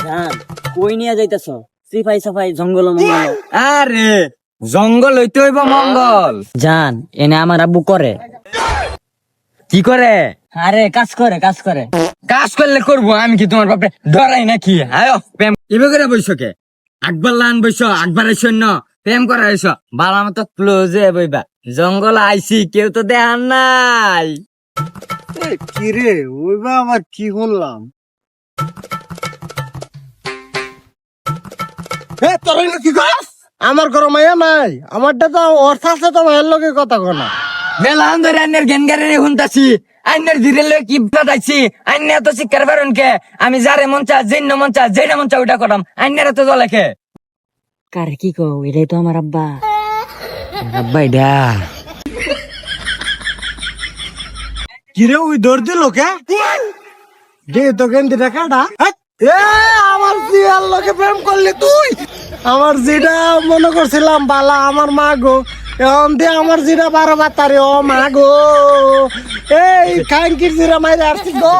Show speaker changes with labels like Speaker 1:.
Speaker 1: জান কই নিয়ে যাইতেছ? সিফাই সাফাই জঙ্গল মঙ্গল?
Speaker 2: আরে জঙ্গল হইতে হইব মঙ্গল।
Speaker 1: জান এনে আমার আব্বু করে।
Speaker 2: কি করে?
Speaker 1: আরে কাজ করে কাজ করে।
Speaker 2: কাজ করলে করবো, আমি কি তোমার বাপরে ডরাই নাকি? আয়ো প্রেম এবার করে বইস কে? আকবর লান বইস, আকবরের সৈন্য প্রেম করা হইস, বালা মতো ক্লোজে বইবা। জঙ্গল আইছি, কেউ তো দেখার নাই।
Speaker 3: কি রে ওইবা আমার কি করলাম? তোর হইলো কি কস? আমার ঘর মাইয়া নাই, আমারটা তো অর্থ আছে, তো মায়ের লগে কথা কনা।
Speaker 2: মেলা ধরে আইনের জ্ঞান গাড়ি শুনতাছি, আইনের ধীরে লয়ে কি পাঠাইছি, আইনে এত শিক্ষার বারণ কে? আমি যারে মন চা, যেন মন চা, যেটা মন চা ওইটা করাম, আইনের এত জলে খে।
Speaker 1: কারে কি কও? এটাই তো আমার আব্বা।
Speaker 2: আব্বাই দা
Speaker 3: কিরে ওই দৌড় দিল কে? দে তো গেন্দি টাকাটা। এ আমার জিয়ার লগে প্রেম করলি তুই? আমার যেটা মনে করছিলাম বালা আমার মা গো, এখন দিয়ে আমার যেটা 12 বাতারে ও মা গো, এই কাঙ্কির জিরা মাইরে আসছি গো।